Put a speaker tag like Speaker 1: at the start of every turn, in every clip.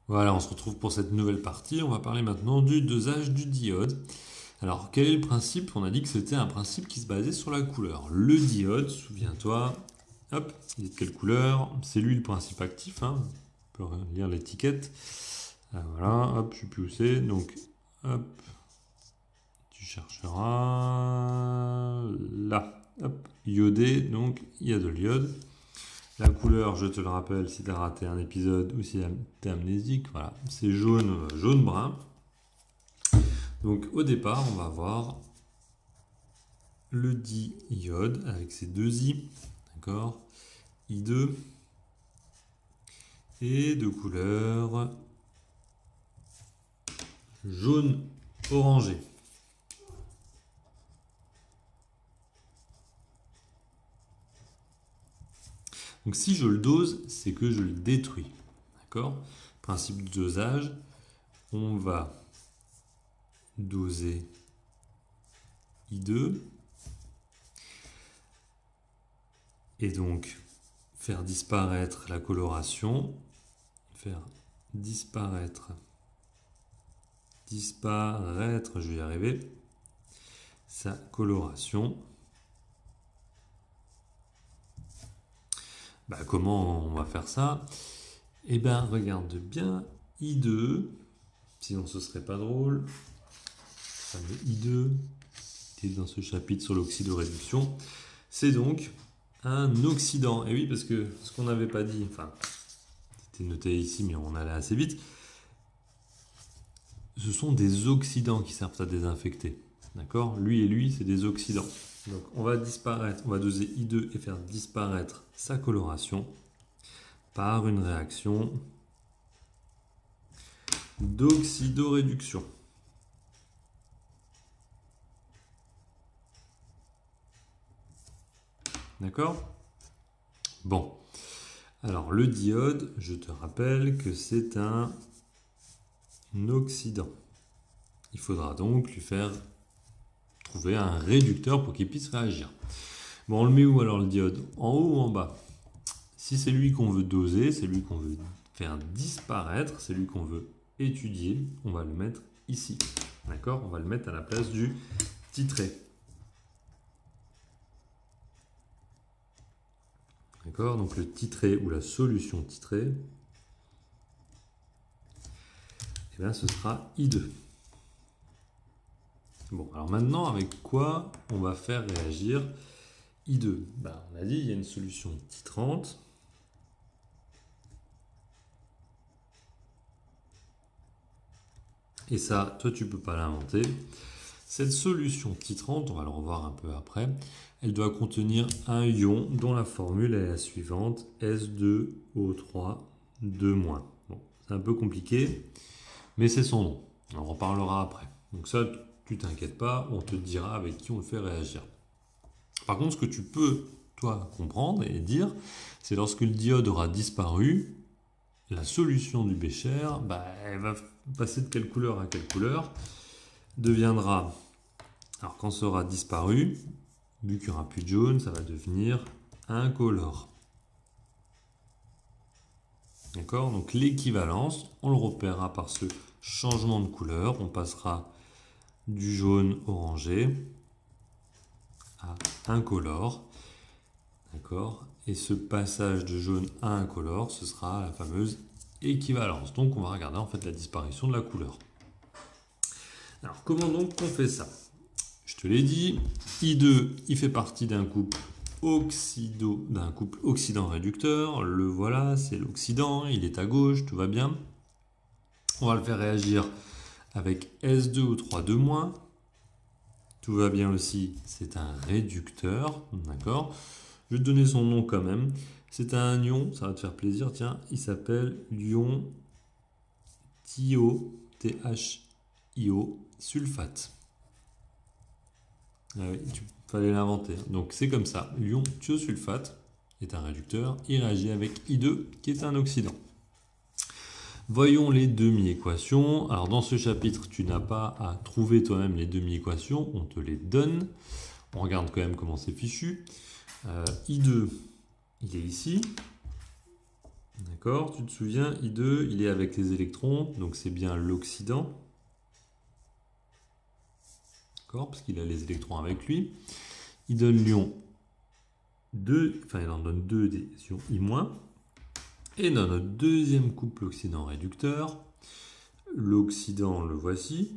Speaker 1: Voilà, on se retrouve pour cette nouvelle partie. On va parler maintenant du dosage du diode. Alors, quel est le principe? On a dit que c'était un principe qui se basait sur la couleur. Le diode, souviens-toi, hop, il est de quelle couleur? C'est lui le principe actif, hein. On peut lire l'étiquette. Voilà, hop, je ne sais plus où c'est. Donc, hop, tu chercheras là. Hop, iodé, donc il y a de l'iode. La couleur, je te le rappelle, si tu as raté un épisode ou si tu es amnésique, voilà, c'est jaune, jaune-brun. Donc au départ, on va avoir le diode avec ses deux I, d'accord, I2, et de couleur jaune-orangé. Donc si je le dose, c'est que je le détruis, d'accord. Principe de dosage, on va doser I2 et donc faire disparaître la coloration, faire disparaître, je vais y arriver, sa coloration. Comment on va faire ça? Eh bien, regarde bien, I2, sinon ce serait pas drôle. Le I2, qui est dans ce chapitre sur l'oxydoréduction, c'est donc un oxydant. Et oui, parce que ce qu'on n'avait pas dit, enfin, c'était noté ici, mais on allait assez vite, ce sont des oxydants qui servent à désinfecter. D'accord? Lui et lui, c'est des oxydants. Donc on va doser I2 et faire disparaître sa coloration par une réaction d'oxydoréduction. D'accord? Bon. Alors le diode, je te rappelle que c'est un oxydant. Il faudra donc lui faire trouver un réducteur pour qu'il puisse réagir. Bon, on le met où alors le diode? En haut ou en bas? Si c'est lui qu'on veut doser, c'est lui qu'on veut faire disparaître, c'est lui qu'on veut étudier, on va le mettre ici. D'accord? On va le mettre à la place du titré. D'accord? Donc le titré ou la solution titrée, eh bien, ce sera I2. Bon, alors maintenant, avec quoi on va faire réagir I2? On a dit il y a une solution titrante. Et ça, toi, tu ne peux pas l'inventer. Cette solution titrante, on va le revoir un peu après, elle doit contenir un ion dont la formule est la suivante, S2O3 2-. Bon, c'est un peu compliqué, mais c'est son nom. On en reparlera après. Donc ça, tu t'inquiètes pas, on te dira avec qui on le fait réagir. Par contre, ce que tu peux, toi, comprendre et dire, c'est lorsque le diode aura disparu, la solution du bécher, elle va passer de quelle couleur à quelle couleur, deviendra, alors quand ça aura disparu, vu qu'il n'y aura plus de jaune, ça va devenir incolore. D'accord? Donc l'équivalence, on le repérera par ce changement de couleur. On passera du jaune orangé à incolore. D'accord? Et ce passage de jaune à incolore, ce sera la fameuse équivalence. Donc on va regarder en fait la disparition de la couleur. Alors comment donc on fait ça? Je te l'ai dit, I2, il fait partie d'un couple oxydant-réducteur. Le voilà, c'est l'oxydant, il est à gauche, tout va bien. On va le faire réagir avec S2O3 2-. Tout va bien aussi, c'est un réducteur, d'accord? Je vais te donner son nom quand même. C'est un ion, ça va te faire plaisir, tiens, il s'appelle l'ion TiO, THIO, sulfate. Ah oui, il fallait l'inventer. Donc c'est comme ça. L'ion thiosulfate est un réducteur. Il réagit avec I2 qui est un oxydant. Voyons les demi-équations. Alors dans ce chapitre, tu n'as pas à trouver toi-même les demi-équations. On te les donne. On regarde quand même comment c'est fichu. I2, il est ici. D'accord? Tu te souviens, I2, il est avec les électrons, donc c'est bien l'oxydant. D'accord? Parce qu'il a les électrons avec lui. Il donne l'ion 2, enfin il en donne 2 des ions I-. Et dans notre deuxième couple oxydant-réducteur, l'oxydant, le voici.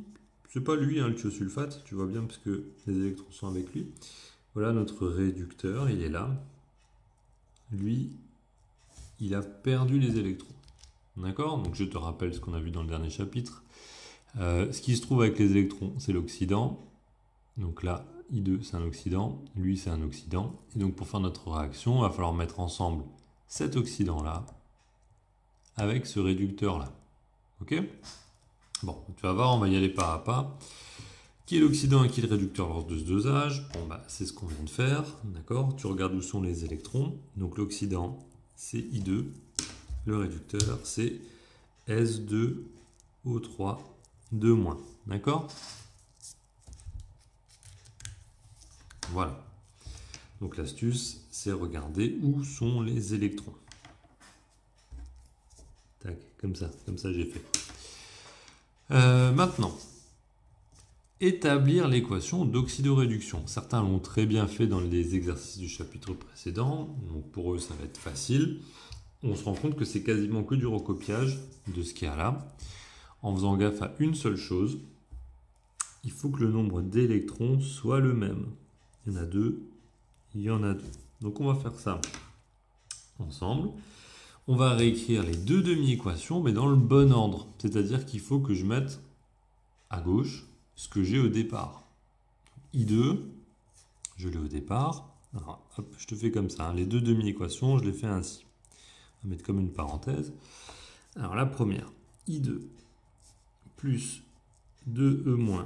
Speaker 1: C'est pas lui, hein, le thiosulfate, tu vois bien, parce que les électrons sont avec lui. Voilà notre réducteur, il est là. Lui, il a perdu les électrons. D'accord? Donc je te rappelle ce qu'on a vu dans le dernier chapitre. Ce qui se trouve avec les électrons, c'est l'oxydant. Donc là, I2, c'est un oxydant. Lui, c'est un oxydant. Et donc pour faire notre réaction, il va falloir mettre ensemble cet oxydant-là avec ce réducteur-là. Ok? Bon, tu vas voir, on va y aller pas à pas. Qui est l'oxydant et qui est le réducteur lors de ce dosage? Bon, bah, c'est ce qu'on vient de faire. D'accord? Tu regardes où sont les électrons. Donc l'oxydant, c'est I2. Le réducteur, c'est S2O3 2-. D'accord? Voilà. Donc l'astuce, c'est regarder où sont les électrons. Tac, comme ça j'ai fait. Maintenant, établir l'équation d'oxydoréduction. Certains l'ont très bien fait dans les exercices du chapitre précédent, donc pour eux ça va être facile. On se rend compte que c'est quasiment que du recopiage de ce qu'il y a là, en faisant gaffe à une seule chose, il faut que le nombre d'électrons soit le même. Il y en a 2, il y en a 2. Donc on va faire ça ensemble. On va réécrire les deux demi-équations, mais dans le bon ordre. C'est-à-dire qu'il faut que je mette à gauche ce que j'ai au départ. I2, je l'ai au départ. Alors, hop, je te fais comme ça. Hein. Les deux demi-équations, je les fais ainsi. On va mettre comme une parenthèse. Alors la première, I2 plus 2E-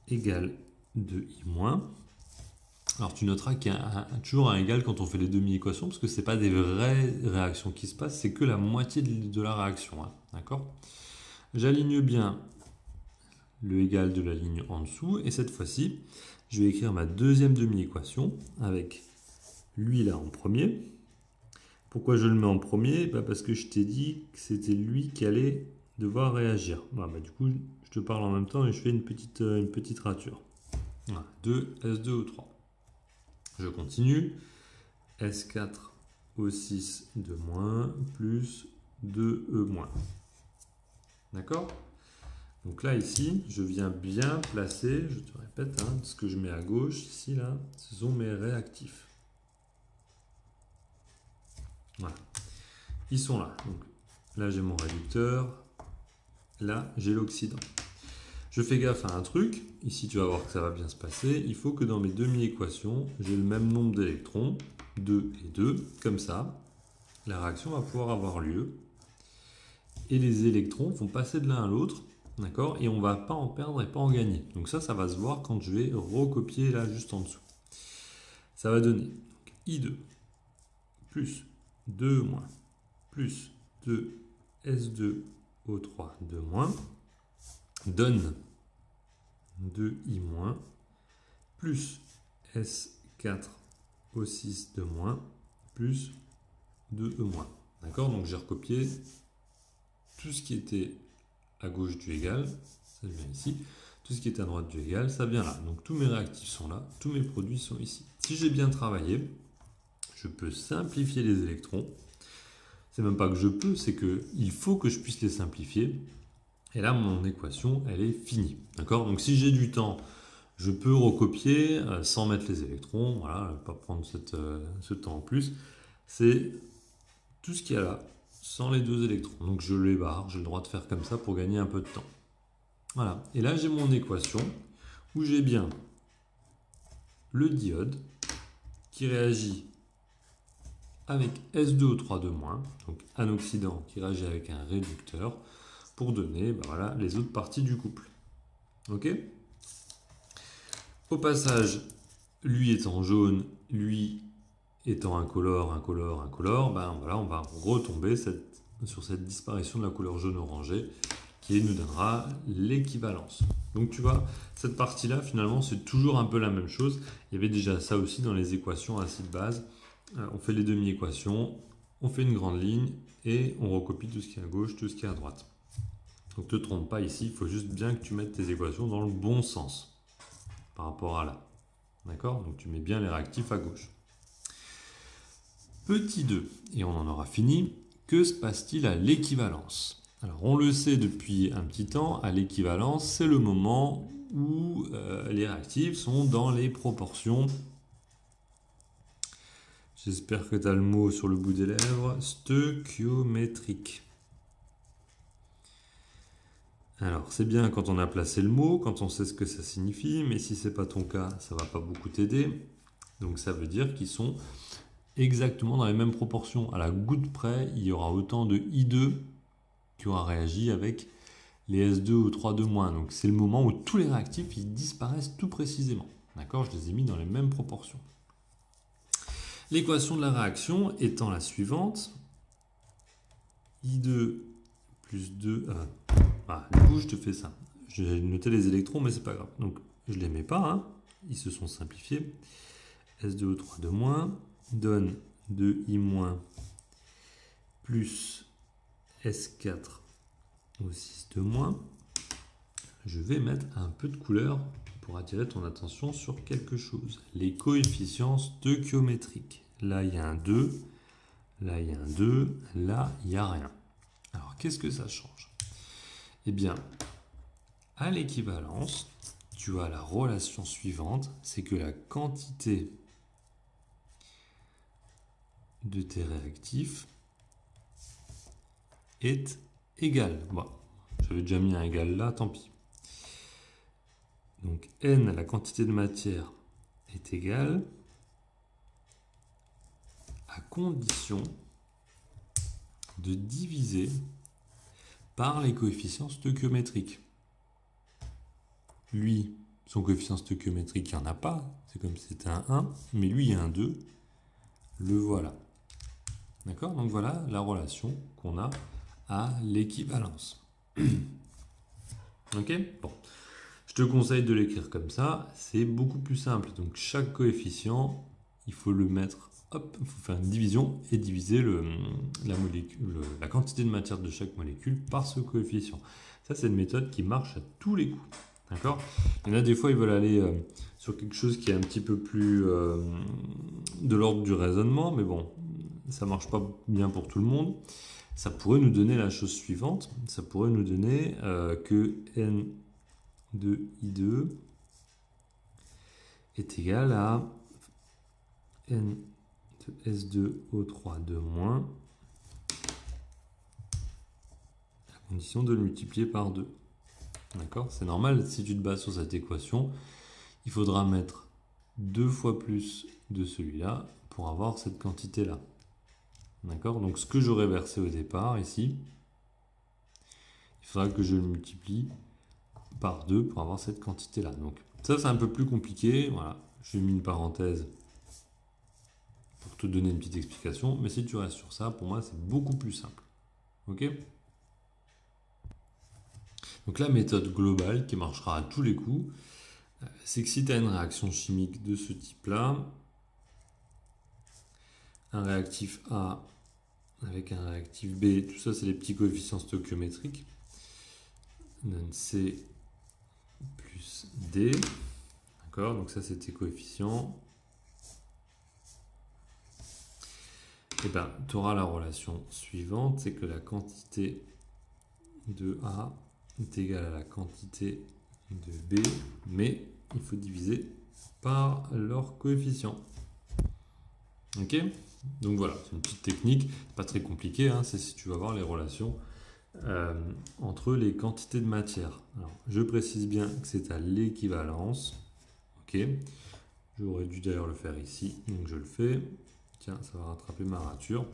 Speaker 1: égale 2I-. Alors tu noteras qu'il y a toujours un égal quand on fait les demi-équations, parce que ce n'est pas des vraies réactions qui se passent, c'est que la moitié de la réaction. Hein, d'accord? J'aligne bien le égal de la ligne en dessous, et cette fois-ci, je vais écrire ma deuxième demi-équation avec lui là en premier. Pourquoi je le mets en premier? Parce que je t'ai dit que c'était lui qui allait devoir réagir. Voilà, du coup, je te parle en même temps et je fais une petite rature. Voilà, 2, S2O3. Je continue. S4O6 de moins plus 2E-. D'accord? Donc là, ici, je viens bien placer, je te répète, hein, ce que je mets à gauche, ici, là, ce sont mes réactifs. Voilà. Ils sont là. Donc là, j'ai mon réducteur. Là, j'ai l'oxydant. Je fais gaffe à un truc. Ici, tu vas voir que ça va bien se passer. Il faut que dans mes demi-équations, j'ai le même nombre d'électrons, 2 et 2. Comme ça, la réaction va pouvoir avoir lieu. Et les électrons vont passer de l'un à l'autre. D'accord? Et on ne va pas en perdre et pas en gagner. Donc ça va se voir quand je vais recopier là juste en dessous. Ça va donner donc, I2 plus 2- plus 2 S2O3 2- donne 2I- plus S4O6 2- plus 2E-. D'accord? Donc j'ai recopié tout ce qui était à gauche du égal, ça vient ici. Tout ce qui est à droite du égal, ça vient là. Donc tous mes réactifs sont là, tous mes produits sont ici. Si j'ai bien travaillé, je peux simplifier les électrons. C'est même pas que je peux, c'est qu'il faut que je puisse les simplifier. Et là, mon équation, elle est finie. D'accord? Donc si j'ai du temps, je peux recopier sans mettre les électrons. Voilà, pas prendre ce temps en plus. C'est tout ce qu'il y a là, sans les deux électrons. Donc je les barre, j'ai le droit de faire comme ça pour gagner un peu de temps. Voilà. Et là, j'ai mon équation où j'ai bien le diode qui réagit avec S2O3 2-, donc un oxydant qui réagit avec un réducteur pour donner voilà, les autres parties du couple. Ok? Au passage, lui étant jaune, lui étant incolore, voilà, on va retomber sur cette disparition de la couleur jaune-orangé qui nous donnera l'équivalence. Donc tu vois, cette partie-là, finalement, c'est toujours un peu la même chose. Il y avait déjà ça aussi dans les équations acide-base. On fait les demi-équations, on fait une grande ligne et on recopie tout ce qui est à gauche, tout ce qui est à droite. Donc ne te trompe pas ici, il faut juste bien que tu mettes tes équations dans le bon sens par rapport à là. D'accord? Donc tu mets bien les réactifs à gauche. Petit 2, et on en aura fini. Que se passe-t-il à l'équivalence? Alors on le sait depuis un petit temps, à l'équivalence, c'est le moment où les réactifs sont dans les proportions. J'espère que tu as le mot sur le bout des lèvres. Stöchiométrique. Alors, c'est bien quand on a placé le mot, quand on sait ce que ça signifie, mais si ce n'est pas ton cas, ça ne va pas beaucoup t'aider. Donc, ça veut dire qu'ils sont exactement dans les mêmes proportions. À la goutte près, il y aura autant de I2 qui aura réagi avec les S2 ou 3,2-. Donc, c'est le moment où tous les réactifs ils disparaissent tout précisément. D'accord? Je les ai mis dans les mêmes proportions. L'équation de la réaction étant la suivante. I2 plus 2... du coup, je te fais ça. J'ai noté les électrons, mais c'est pas grave. Donc, je ne les mets pas. Hein. Ils se sont simplifiés. S2O3 donne 2I- plus S4 O6 de moins. Je vais mettre un peu de couleur pour attirer ton attention sur quelque chose. Les coefficients stöchiométriques. Là, il y a un 2. Là, il y a un 2. Là, il n'y a rien. Alors, qu'est-ce que ça change? Eh bien, à l'équivalence, tu as la relation suivante, c'est que la quantité de tes réactifs est égale. Bon, j'avais déjà mis un égal là, tant pis. Donc N, la quantité de matière, est égale à condition de diviser par les coefficients stöchiométriques. Lui, son coefficient stöchiométrique, il n'y en a pas, c'est comme si c'était un 1, mais lui, il y a un 2, le voilà. D'accord? Donc voilà la relation qu'on a à l'équivalence. Ok? Bon. Je te conseille de l'écrire comme ça, c'est beaucoup plus simple. Donc chaque coefficient, il faut le mettre, hop, il faut faire une division et diviser la quantité de matière de chaque molécule par ce coefficient. Ça, c'est une méthode qui marche à tous les coups. D'accord? Il y en a des fois, ils veulent aller sur quelque chose qui est un petit peu plus de l'ordre du raisonnement, mais bon, ça ne marche pas bien pour tout le monde. Ça pourrait nous donner la chose suivante. Ça pourrait nous donner que N de I2 est égal à N de S2O3 de moins, à condition de le multiplier par 2. D'accord? C'est normal, si tu te bases sur cette équation, il faudra mettre 2 fois plus de celui-là pour avoir cette quantité-là. D'accord? Donc ce que j'aurais versé au départ, ici, il faudra que je le multiplie par 2 pour avoir cette quantité-là. Donc ça, c'est un peu plus compliqué. Voilà, j'ai mis une parenthèse pour te donner une petite explication. Mais si tu restes sur ça, pour moi, c'est beaucoup plus simple. Ok? Donc la méthode globale qui marchera à tous les coups, c'est que si tu as une réaction chimique de ce type-là, un réactif A avec un réactif B, tout ça c'est les petits coefficients stöchiométriques, donne C plus D, d'accord, donc ça c'est tes coefficients, et bien tu auras la relation suivante, c'est que la quantité de A est égale à la quantité de B, mais il faut diviser par leur coefficient. Ok? Donc voilà, c'est une petite technique, pas très compliquée, hein, c'est si tu vas voir les relations entre les quantités de matière. Alors, je précise bien que c'est à l'équivalence. Ok? J'aurais dû d'ailleurs le faire ici, donc je le fais. Tiens, ça va rattraper ma rature.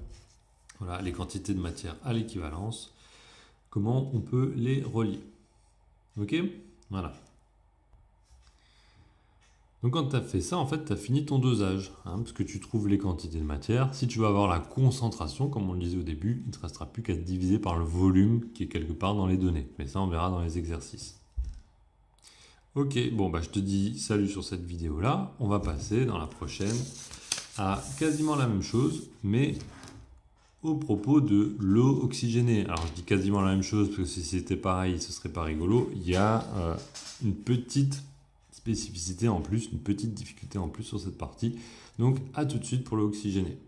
Speaker 1: Voilà, les quantités de matière à l'équivalence. Comment on peut les relier? Ok? Voilà. Donc quand tu as fait ça, en fait, tu as fini ton dosage, hein, parce que tu trouves les quantités de matière. Si tu vas avoir la concentration, comme on le disait au début, il ne te restera plus qu'à diviser par le volume qui est quelque part dans les données. Mais ça, on verra dans les exercices. Ok, bon, bah, je te dis salut sur cette vidéo-là. On va passer dans la prochaine à quasiment la même chose, mais au propos de l'eau oxygénée. Alors je dis quasiment la même chose parce que si c'était pareil, ce serait pas rigolo. Il y a une petite spécificité en plus, une petite difficulté en plus sur cette partie. Donc à tout de suite pour l'eau oxygénée.